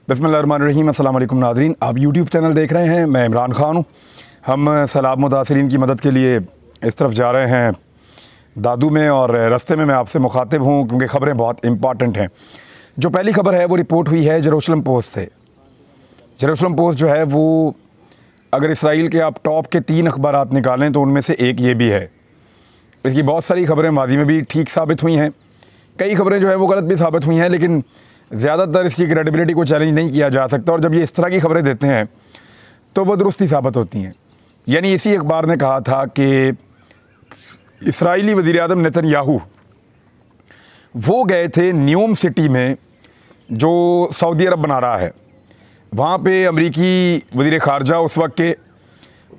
बिस्मिल्लाहिर्रहमानिर्रहीम। अस्सलाम वालेकुम नाज़रीन, आप यूट्यूब चैनल देख रहे हैं। मैं इमरान ख़ान हूँ। हम सैलाब मुतासरीन की मदद के लिए इस तरफ जा रहे हैं दादू में, और रास्ते में मैं आपसे मुखातिब हूँ क्योंकि ख़बरें बहुत इम्पॉर्टेंट हैं। जो पहली ख़बर है वो रिपोर्ट हुई है जेरूशलम पोस्ट से। जेरूशलम पोस्ट जो है वो, अगर इसराइल के आप टॉप के 3 अखबारात निकालें तो उनमें से एक ये भी है। इसकी बहुत सारी ख़बरें माजी में भी ठीक साबित हुई हैं, कई ख़बरें जो है वो गलत भी साबित हुई हैं, लेकिन ज़्यादातर इसकी क्रेडिबिलिटी को चैलेंज नहीं किया जा सकता। और जब ये इस तरह की ख़बरें देते हैं तो वो दुरुस्ती साबित होती हैं। यानी इसी अखबार ने कहा था कि इसराइली वज़ीर आज़म नेतन्याहू वो गए थे न्यूम सिटी में जो सऊदी अरब बना रहा है। वहाँ पे अमरीकी वज़ीर ख़ारजा उस वक्त के,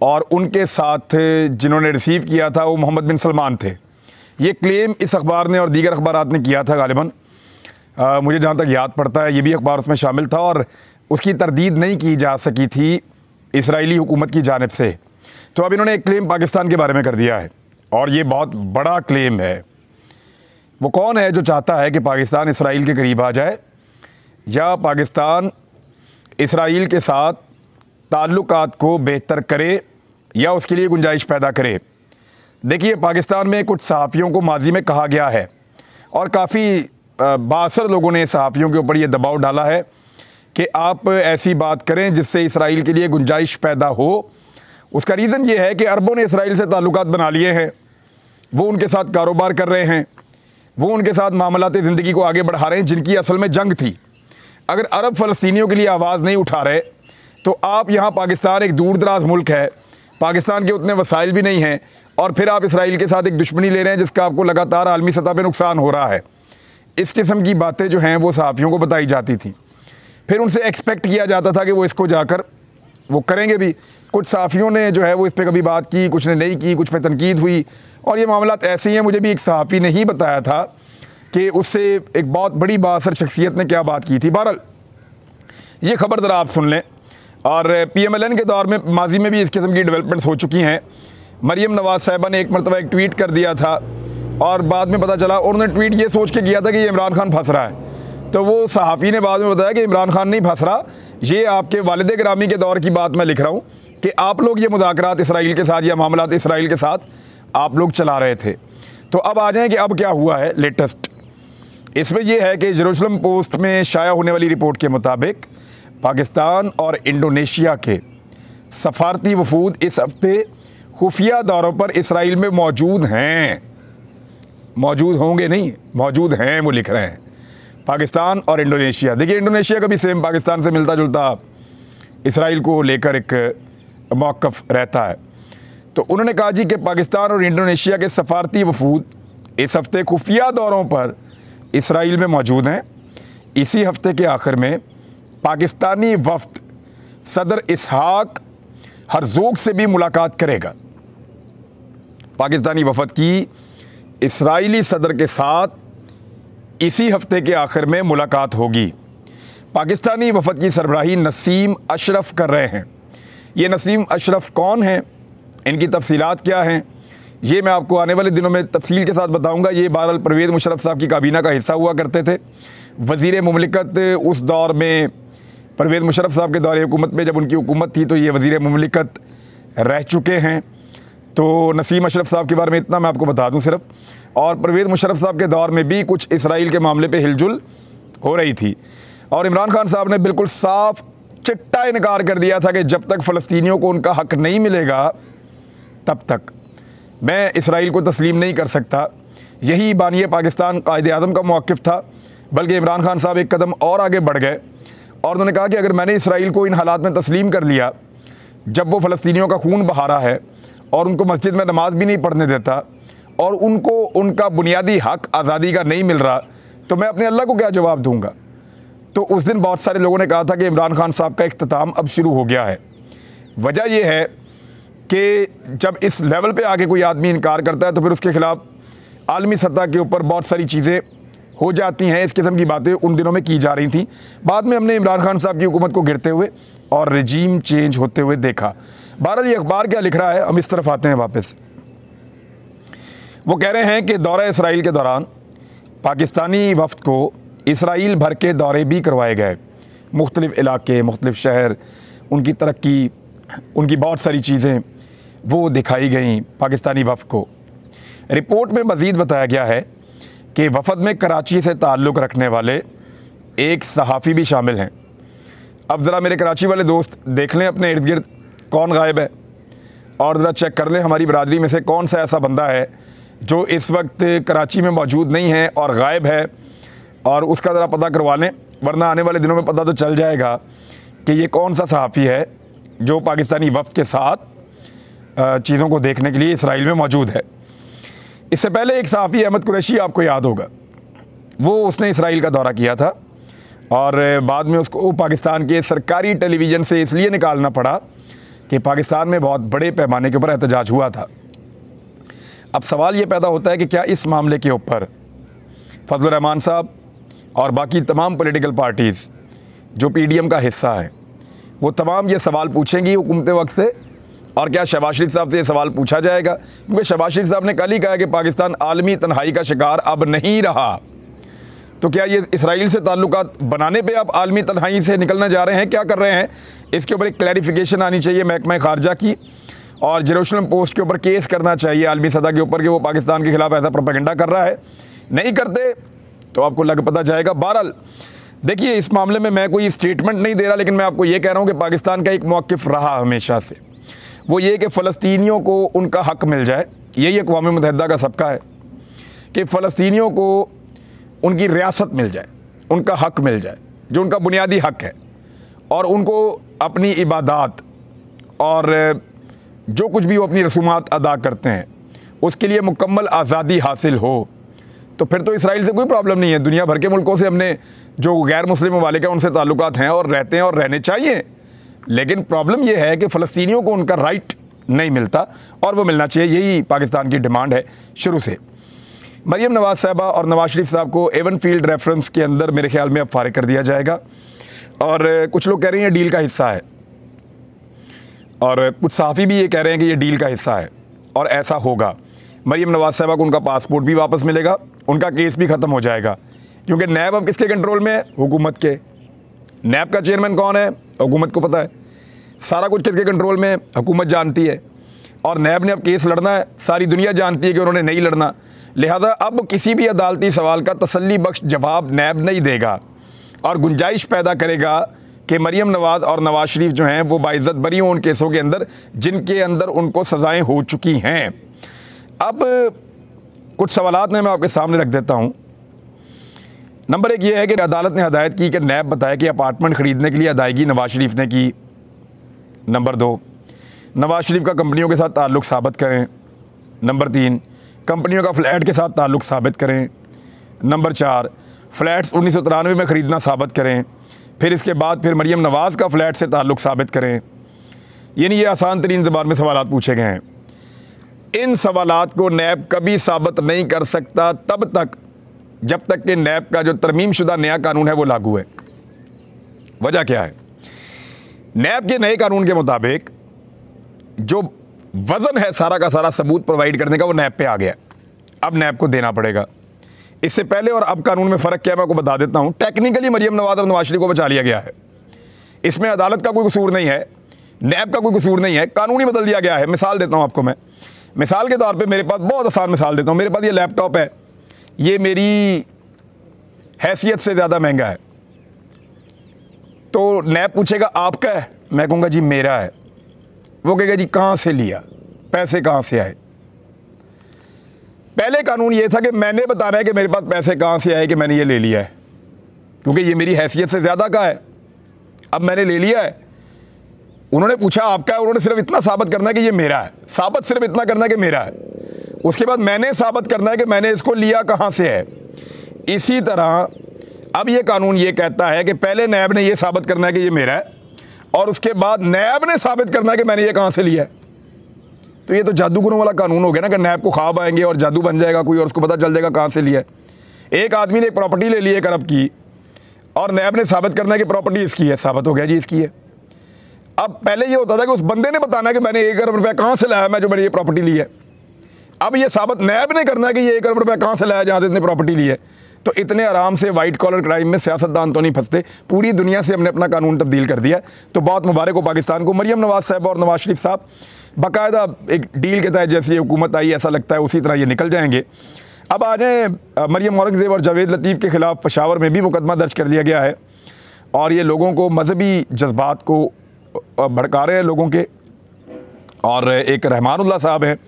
और उनके साथ जिन्होंने रिसीव किया था वो मोहम्मद बिन सलमान थे। ये क्लेम इस अखबार ने और दीगर अखबारात ने किया था गालिबन। मुझे जहाँ तक याद पड़ता है ये भी अखबार उसमें शामिल था, और उसकी तरदीद नहीं की जा सकी थी इसराइली हुकूमत की जानिब से। तो अब इन्होंने एक क्लेम पाकिस्तान के बारे में कर दिया है, और ये बहुत बड़ा क्लेम है। वो कौन है जो चाहता है कि पाकिस्तान इसराइल के करीब आ जाए, या पाकिस्तान इसराइल के साथ ताल्लुकात को बेहतर करे, या उसके लिए गुंजाइश पैदा करे? देखिए, पाकिस्तान में कुछ सहाफ़ियों को माजी में कहा गया है, और काफ़ी बासर लोगों ने सहाफ़ियों के ऊपर ये दबाव डाला है कि आप ऐसी बात करें जिससे इसराइल के लिए गुंजाइश पैदा हो। उसका रीज़न ये है कि अरबों ने इसराइल से ताल्लुकात बना लिए हैं, वो उनके साथ कारोबार कर रहे हैं, वो उनके साथ मामलाते ज़िंदगी को आगे बढ़ा रहे हैं जिनकी असल में जंग थी। अगर अरब फ़लस्तीनियों के लिए आवाज़ नहीं उठा रहे तो आप यहाँ, पाकिस्तान एक दूर दराज मुल्क है, पाकिस्तान के उतने वसाइल भी नहीं हैं, और फिर आप इसराइल के साथ एक दुश्मनी ले रहे हैं जिसका आपको लगातार आलमी सतह पर नुकसान हो रहा है। इस किस्म की बातें जो हैं वो सहाफ़ियों को बताई जाती थी। फिर उनसे एक्सपेक्ट किया जाता था कि वो इसको जाकर वो करेंगे भी। कुछ सहाफ़ियों ने जो है वो इस पर कभी बात की, कुछ ने नहीं की, कुछ पे तनकीद हुई, और ये मामलात ऐसे ही हैं। मुझे भी एक सहाफ़ी ने ही बताया था कि उससे एक बहुत बड़ी बासर शख्सियत ने क्या बात की थी। बहरहाल ये ख़बर ज़रा आप सुन लें। और PMLN के दौर में माजी में भी इस किस्म की डेवलपमेंट्स हो चुकी हैं। मरीम नवाज़ साहिबा ने एक मरतबा एक ट्वीट कर दिया था, और बाद में पता चला, उन्होंने ट्वीट ये सोच के किया था कि ये इमरान खान फंस रहा है। तो वो सहाफ़ी ने बाद में बताया कि इमरान खान नहीं फंस रहा, ये आपके वालिद गिरामी के दौर की बात मैं लिख रहा हूँ कि आप लोग ये मुज़ाकरात इसराइल के साथ या मामलात इसराइल के साथ आप लोग चला रहे थे। तो अब आ जाएँ कि अब क्या हुआ है लेटेस्ट। इसमें यह है कि जेरूशलम पोस्ट में शाया होने वाली रिपोर्ट के मुताबिक पाकिस्तान और इंडोनेशिया के सफारती वफूद इस हफ्ते खुफिया दौरों पर इसराइल में मौजूद हैं। मौजूद होंगे नहीं, मौजूद हैं, वो लिख रहे हैं। पाकिस्तान और इंडोनेशिया। देखिए, इंडोनेशिया का भी सेम पाकिस्तान से मिलता जुलता इसराइल को लेकर एक मौक़िफ़ रहता है। तो उन्होंने कहा जी कि पाकिस्तान और इंडोनेशिया के सफारती वफूद इस हफ्ते खुफिया दौरों पर इसराइल में मौजूद हैं। इसी हफ्ते के आखिर में पाकिस्तानी वफ़द सदर इसहाक हरज़ोग से भी मुलाकात करेगा। पाकिस्तानी वफ़द की इसराइली सदर के साथ इसी हफ्ते के आखिर में मुलाकात होगी। पाकिस्तानी वफ़द की सरबराही नसीम अशरफ कर रहे हैं। ये नसीम अशरफ कौन हैं, इनकी तफसीलात क्या हैं, ये मैं आपको आने वाले दिनों में तफसील के साथ बताऊंगा। ये बहरहाल परवेज़ मुशर्रफ साहब की काबीना का हिस्सा हुआ करते थे। वज़ीर मुमलिकत उस दौर में, परवेज़ मुशर्रफ साहब के दौरे हुकूमत में जब उनकी हुकूमत थी तो ये वज़ीर मुमलिकत रह चुके हैं। तो नसीम अशरफ साहब के बारे में इतना मैं आपको बता दूं सिर्फ। और परवेज़ मुशर्रफ साहब के दौर में भी कुछ इसराइल के मामले पे हिलजुल हो रही थी, और इमरान खान साहब ने बिल्कुल साफ चिट्टा इनकार कर दिया था कि जब तक फ़लस्तीनियों को उनका हक़ नहीं मिलेगा तब तक मैं इसराइल को तस्लीम नहीं कर सकता। यही बानी पाकिस्तान कायदे आज़म का मौक़िफ़ था। बल्कि इमरान खान साहब एक कदम और आगे बढ़ गए, और उन्होंने कहा कि अगर मैंने इसराइल को इन हालात में तस्लीम कर लिया, जब वो फ़लस्तीनियों का खून बहा रहा है और उनको मस्जिद में नमाज भी नहीं पढ़ने देता, और उनको उनका बुनियादी हक़ आज़ादी का नहीं मिल रहा, तो मैं अपने अल्लाह को क्या जवाब दूँगा। तो उस दिन बहुत सारे लोगों ने कहा था कि इमरान खान साहब का इख्तिताम अब शुरू हो गया है। वजह यह है कि जब इस लेवल पे आके कोई आदमी इनकार करता है तो फिर उसके ख़िलाफ़ आलमी सतह के ऊपर बहुत सारी चीज़ें हो जाती हैं। इस किस्म की बातें उन दिनों में की जा रही थी। बाद में हमने इमरान खान साहब की हुकूमत को गिरते हुए और रजीम चेंज होते हुए देखा। बहरहाल ये अखबार क्या लिख रहा है, हम इस तरफ आते हैं वापस। वो कह रहे हैं कि दौरा इसराइल के दौरान पाकिस्तानी वफ़द को इसराइल भर के दौरे भी करवाए गए। मुख्तलिफ़ इलाके, मुख्तलिफ़ शहर, उनकी तरक्की, उनकी बहुत सारी चीज़ें वो दिखाई गई पाकिस्तानी वफ़द को। रिपोर्ट में मज़ीद बताया गया है कि वफ़द में कराची से ताल्लुक़ रखने वाले एक सहाफ़ी भी शामिल हैं। अब ज़रा मेरे कराची वाले दोस्त देख लें अपने इर्द गिर्द कौन गायब है, और ज़रा चेक कर लें हमारी बरादरी में से कौन सा ऐसा बंदा है जो इस वक्त कराची में मौजूद नहीं है और गायब है, और उसका ज़रा पता करवा लें, वरना आने वाले दिनों में पता तो चल जाएगा कि ये कौन सा सहाफ़ी है जो पाकिस्तानी वफ़द के साथ चीज़ों को देखने के लिए इसराइल में मौजूद है। इससे पहले एक सहाफ़ी अहमद कुरैशी, आपको याद होगा, वो उसने इसराइल का दौरा किया था और बाद में उसको पाकिस्तान के सरकारी टेलीविज़न से इसलिए निकालना पड़ा कि पाकिस्तान में बहुत बड़े पैमाने के ऊपर एहतजाज हुआ था। अब सवाल ये पैदा होता है कि क्या इस मामले के ऊपर फजलुर रहमान साहब और बाकी तमाम पॉलिटिकल पार्टीज़ जो पीडीएम का हिस्सा हैं, वो तमाम ये सवाल पूछेंगी हुकूमत वक्त से, और क्या शहबाज शरीफ साहब से ये सवाल पूछा जाएगा? क्योंकि शहबाज शरीफ साहब ने कल ही कहा कि पाकिस्तान आलमी तन्हाई का शिकार अब नहीं रहा। तो क्या ये इसराइल से ताल्लुकात बनाने पे आप आलमी तन्हाई से निकलना जा रहे हैं? क्या कर रहे हैं? इसके ऊपर एक क्लैरिफिकेशन आनी चाहिए महकमा खारजा की, और जेरूसलम पोस्ट के ऊपर केस करना चाहिए आलमी सतह के ऊपर कि वो पाकिस्तान के खिलाफ ऐसा प्रोपेगेंडा कर रहा है। नहीं करते तो आपको लग पता जाएगा। बहरहाल देखिए, इस मामले में मैं कोई स्टेटमेंट नहीं दे रहा, लेकिन मैं आपको ये कह रहा हूँ कि पाकिस्तान का एक मौक़िफ़ रहा हमेशा से, वो ये कि फ़लस्तीनियों को उनका हक़ मिल जाए। यही अक़वाम मुत्तहिदा का सबका है कि फ़लस्तीनियों को उनकी रियासत मिल जाए, उनका हक़ मिल जाए जो उनका बुनियादी हक़ है, और उनको अपनी इबादात और जो कुछ भी वो अपनी रसूमात अदा करते हैं उसके लिए मुकम्मल आज़ादी हासिल हो। तो फिर तो इसराइल से कोई प्रॉब्लम नहीं है। दुनिया भर के मुल्कों से हमने जो गैर मुस्लिम ममालिक हैं उनसे ताल्लुकात हैं और रहते हैं और रहने चाहिए, लेकिन प्रॉब्लम यह है कि फ़लस्तीनियों को उनका राइट नहीं मिलता और वो मिलना चाहिए। यही पाकिस्तान की डिमांड है शुरू से। मरीम नवाज़ साहबा और नवाज़ शरीफ साहब को एवन फील्ड रेफरेंस के अंदर मेरे ख्याल में अब फारिग कर दिया जाएगा, और कुछ लोग कह रहे हैं ये डील का हिस्सा है, और कुछ सहाफ़ी भी ये कह रहे हैं कि ये डील का हिस्सा है और ऐसा होगा। मरीम नवाज़ साहबा को उनका पासपोर्ट भी वापस मिलेगा, उनका केस भी ख़त्म हो जाएगा, क्योंकि नैब अब किसके कंट्रोल में है? हुकूमत के। नैब का चेयरमैन कौन है? हुकूमत को पता है। सारा कुछ किसके कंट्रोल में? हुकूमत जानती है। और नैब ने अब केस लड़ना है, सारी दुनिया जानती है कि उन्होंने नहीं लड़ना, लिहाजा अब किसी भी अदालती सवाल का तसल्ली बख्श जवाब नैब नहीं देगा और गुंजाइश पैदा करेगा कि मरीम नवाज़ और नवाज़ शरीफ जो हैं वो बाइज़्ज़त बरी हों उन केसों के अंदर जिनके अंदर उनको सज़ाएँ हो चुकी हैं। अब कुछ सवालात मैं आपके सामने रख देता हूँ। नंबर एक ये है कि अदालत ने हदायत की कि नैब बताया कि अपार्टमेंट ख़रीदने के लिए अदायगी नवाज़ शरीफ ने की। नंबर दो, नवाज़ शरीफ का कंपनियों के साथ ताल्लुक़ साबित करें। नंबर तीन, कंपनियों का फ़्लैट के साथ ताल्लुक़ साबित करें। नंबर चार, फ़्लैट्स 1993 में ख़रीदना साबित करें। फिर इसके बाद फिर मरीम नवाज़ का फ़्लैट से ताल्लुक़ साबित करें। यानी ये आसान तरीन ज़बान में सवालात पूछे गए हैं। इन सवालात को नैब कभी साबित नहीं कर सकता तब तक जब तक कि नैब का जो तरमीम शुदा नया कानून है वो लागू है। वजह क्या है? नैब के नए कानून के मुताबिक जो वज़न है सारा का सारा सबूत प्रोवाइड करने का वो नैब पे आ गया। अब नैब को देना पड़ेगा। इससे पहले और अब कानून में फ़र्क क्या है मैं आपको बता देता हूँ। टेक्निकली मरीम नवाज़ और नवाज़ शरीफ को बचा लिया गया है, इसमें अदालत का कोई कसूर नहीं है, नैब का कोई कसूर नहीं है, कानून ही बदल दिया गया है। मिसाल देता हूँ आपको मैं, मिसाल के तौर पे मेरे पास बहुत आसान मिसाल देता हूँ। मेरे पास ये लैपटॉप है, ये मेरी हैसियत से ज़्यादा महंगा है, तो नैब पूछेगा आपका है, मैं कहूँगा जी मेरा है। वो कहेगा जी कहाँ से लिया, पैसे कहाँ से आए? पहले कानून ये था कि मैंने बताना है कि मेरे पास पैसे कहाँ से आए कि मैंने ये ले लिया है, क्योंकि ये मेरी हैसियत से ज़्यादा का है। अब मैंने ले लिया है, उन्होंने पूछा आपका है, उन्होंने सिर्फ इतना साबित करना है कि ये मेरा है, साबित सिर्फ इतना करना है कि मेरा है। उसके बाद मैंने साबित करना है कि मैंने इसको लिया कहाँ से है। इसी तरह अब ये कानून ये कहता है कि पहले नैब ने ये साबित करना है कि ये मेरा है, और उसके बाद नैब ने साबित करना है कि मैंने ये कहाँ से लिया है। तो ये तो जादूगरों वाला कानून हो गया ना कि नैब को ख्वाब आएंगे और जादू बन जाएगा कोई और उसको पता चल जाएगा कहाँ से लिया है। एक आदमी ने एक प्रॉपर्टी ले ली 1 अरब की और नैब ने साबित करना है कि प्रॉपर्टी इसकी है, साबित हो गया जी इसकी है। अब पहले ये होता था कि उस बंदे ने बताना है कि मैंने 1 अरब रुपया कहाँ से लाया मैं जो मैंने ये प्रॉपर्टी ली है। अब ये साबित नैब ने करना है कि ये 1 अरब रुपया कहाँ से लाया जहाँ से इसने प्रॉपर्टी ली है। तो इतने आराम से वाइट कॉलर क्राइम में सियासतदान तो नहीं फंसते। पूरी दुनिया से हमने अपना कानून तब्दील कर दिया। तो बहुत मुबारक हो पाकिस्तान को। मरियम नवाज़ साहब और नवाज शरीफ साहब बाकायदा एक डील के तहत जैसी हुकूमत आई, ऐसा लगता है उसी तरह ये निकल जाएंगे। अब आ जाए, मरियम औरंगज़ेब और जावेद लतीफ़ के ख़िलाफ़ पेशावर में भी मुकदमा दर्ज कर लिया गया है और ये लोगों को मजहबी जज्बात को भड़का रहे हैं लोगों के। और एक रहमानुल्लाह साहब हैं,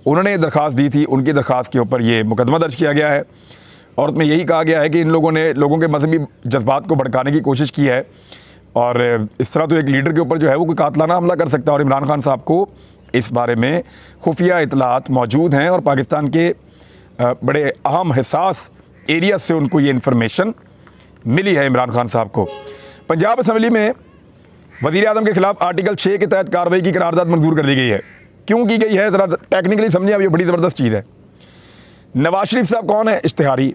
उन्होंने दरख्वास्त दी थी, उनकी दरख्वास्त के ऊपर ये मुकदमा दर्ज किया गया है और उसमें यही कहा गया है कि इन लोगों ने लोगों के मजहबी जज्बात को भड़काने की कोशिश की है। और इस तरह तो एक लीडर के ऊपर जो है वो कोई कातलाना हमला कर सकता है। और इमरान खान साहब को इस बारे में खुफिया इतलात मौजूद हैं और पाकिस्तान के बड़े अहम हसास एरिया से उनको ये इन्फॉर्मेशन मिली है। इमरान खान साहब को पंजाब असम्बली में वज़ीर आज़म के ख़िलाफ़ आर्टिकल 6 के तहत कार्रवाई की करारदाद मंजूर कर दी गई है। क्यों की गई है ज़रा टेक्निकली समझिए, अब ये बड़ी ज़बरदस्त चीज़ है। नवाज शरीफ साहब कौन है? इश्तिहारी।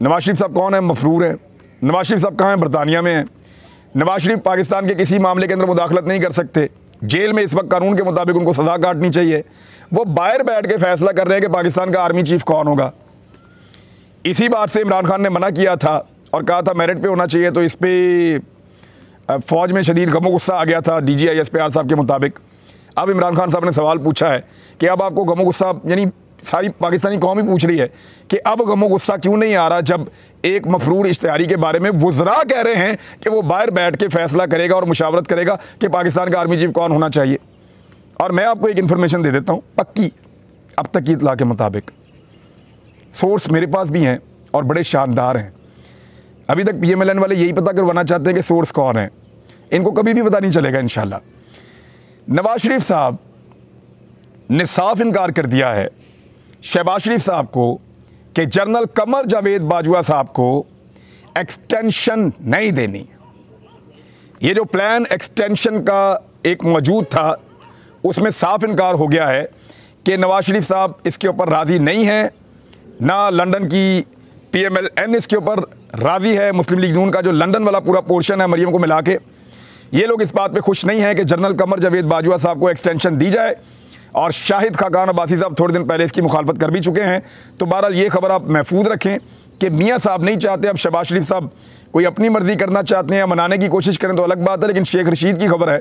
नवाज शरीफ साहब कौन है? मफरूर है। नवाज शरीफ साहब कहाँ हैं? बरतानिया में हैं। नवाज शरीफ पाकिस्तान के किसी मामले के अंदर मुदाखलत नहीं कर सकते। जेल में इस वक्त कानून के मुताबिक उनको सज़ा काटनी चाहिए। वो बाहर बैठ के फैसला कर रहे हैं कि पाकिस्तान का आर्मी चीफ कौन होगा। इसी बात से इमरान खान ने मना किया था और कहा था मेरिट पे होना चाहिए। तो इस पर फ़ौज में शदीद गमो गुस्सा आ गया था DGI SPR साहब के मुताबिक। अब इमरान खान साहब ने सवाल पूछा है कि अब आपको गमो गुस्सा, यानी सारी पाकिस्तानी कौम ही पूछ रही है कि अब गमो गुस्सा क्यों नहीं आ रहा जब एक मफरूर इश्तिहारी के बारे में वुज़रा कह रहे हैं कि वो बाहर बैठ के फैसला करेगा और मुशावरत करेगा कि पाकिस्तान का आर्मी चीफ कौन होना चाहिए। और मैं आपको एक इन्फॉर्मेशन दे देता हूँ पक्की, अब तक की इतला के मुताबिक, सोर्स मेरे पास भी हैं और बड़े शानदार हैं। अभी तक PMLN वाले यही पता करवाना चाहते हैं कि सोर्स कौन है, इनको कभी भी पता नहीं चलेगा इंशाल्लाह। नवाज शरीफ साहब ने साफ इनकार कर दिया है शहबाज शरीफ साहब को कि जनरल कमर जावेद बाजवा साहब को एक्सटेंशन नहीं देनी। ये जो प्लान एक्सटेंशन का एक मौजूद था उसमें साफ इनकार हो गया है कि नवाज शरीफ साहब इसके ऊपर राज़ी नहीं हैं, ना लंदन की PMLN इसके ऊपर राज़ी है। मुस्लिम लीग नून का जो लंदन वाला पूरा पोर्शन है मरियम को मिला के, ये लोग इस बात पे खुश नहीं हैं कि जनरल कमर जावेद बाजवा साहब को एक्सटेंशन दी जाए। और शाहिद खाकान अब्बासी साहब थोड़े दिन पहले इसकी मुखालफत कर भी चुके हैं। तो बहरहाल ये खबर आप महफूज रखें कि मियाँ साहब नहीं चाहते, अब शहबाज शरीफ साहब कोई अपनी मर्ज़ी करना चाहते हैं या मनाने की कोशिश करें तो अलग बात है। लेकिन शेख रशीद की खबर है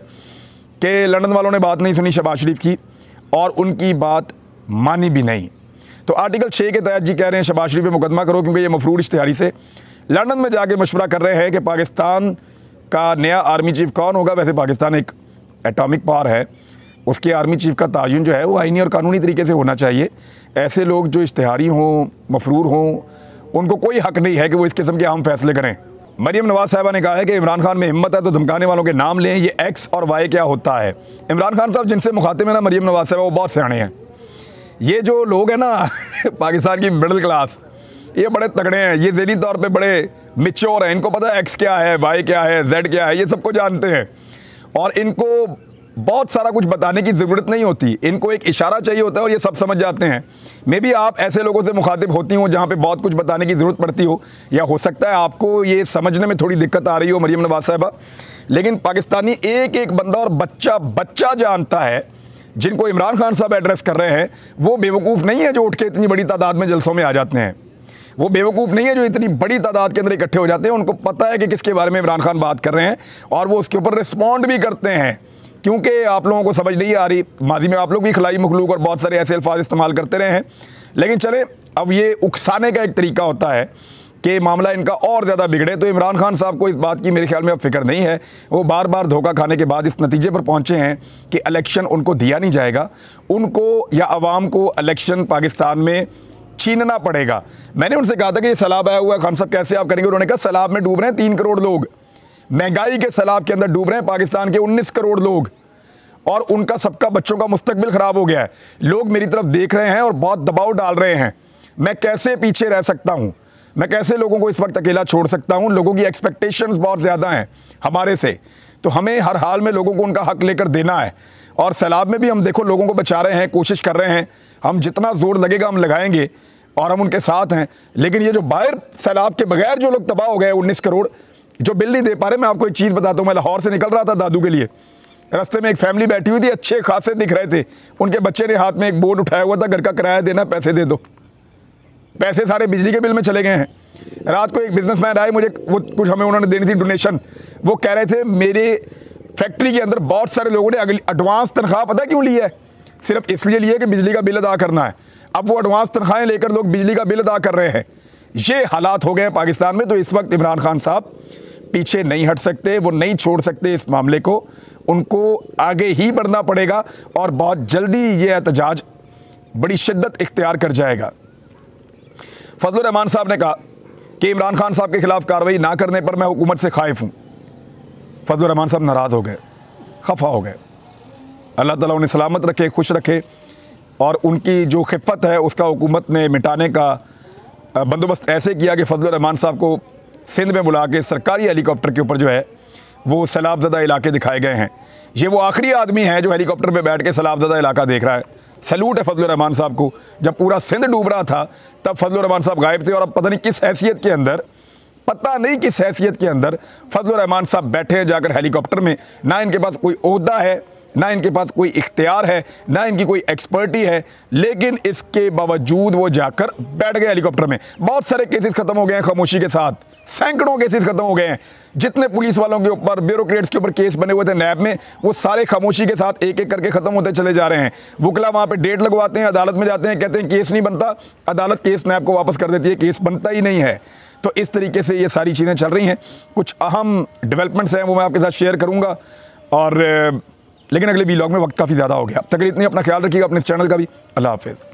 कि लंदन वालों ने बात नहीं सुनी शहबाज शरीफ की और उनकी बात मानी भी नहीं। तो आर्टिकल 6 के तहत जी कह रहे हैं शहबाज शरीफ पे मुकदमा करो, क्योंकि ये मफरूर इश्तिहारी से लंदन में जाके मशवरा कर रहे हैं कि पाकिस्तान का नया आर्मी चीफ कौन होगा। वैसे पाकिस्तान एक एटॉमिक पावर है, उसके आर्मी चीफ का तायुन जो है वो आईनी और कानूनी तरीके से होना चाहिए। ऐसे लोग जो इश्तिहारी हों, मफरूर हों, उनको कोई हक नहीं है कि वो इस किस्म के अहम फैसले करें। मरियम नवाज़ साहबा ने कहा है कि इमरान खान में हिम्मत है तो धमकाने वालों के नाम लें, ये X और Y क्या होता है। इमरान खान साहब जिनसे मुखातिब है ना मरियम नवाज़ साहबा, वो बहुत सियाने हैं। ये जो लोग हैं ना पाकिस्तान की मिडिल क्लास, ये बड़े तगड़े हैं, ये ज़हनी तौर पे बड़े मिच्योर हैं। इनको पता है X क्या है, Y क्या है, Z क्या है, ये सबको जानते हैं और इनको बहुत सारा कुछ बताने की ज़रूरत नहीं होती। इनको एक इशारा चाहिए होता है और ये सब समझ जाते हैं। मे बी आप ऐसे लोगों से मुखातिब होती हो जहाँ पे बहुत कुछ बताने की ज़रूरत पड़ती हो, या हो सकता है आपको ये समझने में थोड़ी दिक्कत आ रही हो मरियम नवाज़ साहबा। लेकिन पाकिस्तानी एक एक बंदा और बच्चा बच्चा जानता है जिनको इमरान खान साहब एड्रेस कर रहे हैं। वो बेवकूफ़ नहीं है जो उठ के इतनी बड़ी तादाद में जलसों में आ जाते हैं। वो बेवकूफ़ नहीं है जो इतनी बड़ी तादाद के अंदर इकट्ठे हो जाते हैं। उनको पता है कि किसके बारे में इमरान खान बात कर रहे हैं और वो उसके ऊपर रिस्पॉन्ड भी करते हैं। क्योंकि आप लोगों को समझ नहीं आ रही, माजी में आप लोग भी खिलाई मखलूक और बहुत सारे ऐसे अल्फाज इस्तेमाल करते रहे हैं। लेकिन चले, अब ये उकसाने का एक तरीका होता है कि मामला इनका और ज़्यादा बिगड़े। तो इमरान खान साहब को इस बात की मेरे ख्याल में अब फिक्र नहीं है। वो बार बार धोखा खाने के बाद इस नतीजे पर पहुँचे हैं कि इलेक्शन उनको दिया नहीं जाएगा, उनको या अवाम को इलेक्शन पाकिस्तान में छीनना पड़ेगा। मैंने उनसे कहा था कि ये सैलाब आया हुआ है, खान साहब कैसे आप करेंगे? उन्होंने कहा सैलाब में डूब रहे हैं 3 करोड़ लोग, महंगाई के सैलाब के अंदर डूब रहे हैं पाकिस्तान के 19 करोड़ लोग और उनका सबका बच्चों का मुस्तकबिल ख़राब हो गया है। लोग मेरी तरफ देख रहे हैं और बहुत दबाव डाल रहे हैं। मैं कैसे पीछे रह सकता हूँ? मैं कैसे लोगों को इस वक्त अकेला छोड़ सकता हूँ? लोगों की एक्सपेक्टेशंस बहुत ज़्यादा हैं हमारे से, तो हमें हर हाल में लोगों को उनका हक लेकर देना है। और सैलाब में भी हम देखो लोगों को बचा रहे हैं, कोशिश कर रहे हैं। हम जितना ज़ोर लगेगा हम लगाएंगे और हम उनके साथ हैं। लेकिन ये जो बाहर सैलाब के बगैर जो लोग तबाह हो गए 19 करोड़ जो बिल नहीं दे पा रहे, मैं आपको एक चीज़ बताता हूँ। मैं लाहौर से निकल रहा था दादू के लिए, रास्ते में एक फैमिली बैठी हुई थी, अच्छे खासे दिख रहे थे। उनके बच्चे ने हाथ में एक बोर्ड उठाया हुआ था, घर का किराया देना, पैसे दे दो। पैसे सारे बिजली के बिल में चले गए हैं। रात को एक बिजनेसमैन आए, मुझे वो कुछ हमें उन्होंने देनी थी डोनेशन। वो कह रहे थे मेरे फैक्ट्री के अंदर बहुत सारे लोगों ने अगली एडवांस तनख्वाह पता क्यों ली है? सिर्फ इसलिए लिए कि बिजली का बिल अदा करना है। अब वो एडवांस तनख्वाहें लेकर लोग बिजली का बिल अदा कर रहे हैं। ये हालात हो गए हैं पाकिस्तान में। तो इस वक्त इमरान खान साहब पीछे नहीं हट सकते, वो नहीं छोड़ सकते इस मामले को, उनको आगे ही बढ़ना पड़ेगा और बहुत जल्दी ये एहतजाज बड़ी शिद्दत इख्तियार कर जाएगा। फजलुर रहमान साहब ने कहा कि इमरान खान साहब के खिलाफ कार्रवाई ना करने पर मैं हुकूमत से खाइफ हूँ। फजलुर रहमान साहब नाराज़ हो गए, खफा हो गए। अल्लाह ताला उन्हें सलामत रखे, खुश रखे और उनकी जो खिफ़त है उसका हुकूमत ने मिटाने का बंदोबस्त ऐसे किया कि फजलुर रहमान साहब को सिंध में बुला के सरकारी हेलीकॉप्टर के ऊपर जो है वो सैलाबज़दा इलाके दिखाए गए हैं। ये वो आखिरी आदमी है जो हेलीकॉप्टर पे बैठ के सैलाबज़दा इलाका देख रहा है। सैल्यूट है फजलुर रहमान साहब को। जब पूरा सिंध डूब रहा था तब फजलुर रहमान साहब गायब थे और अब पता नहीं किस हैसियत के अंदर, फजलुर रहमान साहब बैठे हैं जाकर हेलीकॉप्टर में। ना इनके पास कोई ओहदा है, ना इनके पास कोई इख्तियार है, ना इनकी कोई एक्सपर्टी है, लेकिन इसके बावजूद वो जाकर बैठ गए हेलीकॉप्टर में। बहुत सारे केसेस ख़त्म हो गए हैं खामोशी के साथ, सैकड़ों केसेस ख़त्म हो गए हैं। जितने पुलिस वालों के ऊपर, ब्यूरोक्रेट्स के ऊपर केस बने हुए थे नैब में, वो सारे खामोशी के साथ एक एक करके ख़त्म होते चले जा रहे हैं। वकला वहाँ पे डेट लगवाते हैं, अदालत में जाते हैं, कहते हैं केस नहीं बनता, अदालत केस नैब को वापस कर देती है, केस बनता ही नहीं है। तो इस तरीके से ये सारी चीज़ें चल रही हैं। कुछ अहम डेवलपमेंट्स हैं वो मैं आपके साथ शेयर करूँगा, और लेकिन अगले वीलॉग में वक्त काफ़ी ज़्यादा हो गया। तक इतनी अपना ख्याल रखिएगा, अपने चैनल का भी। अल्लाह हाफ़िज़।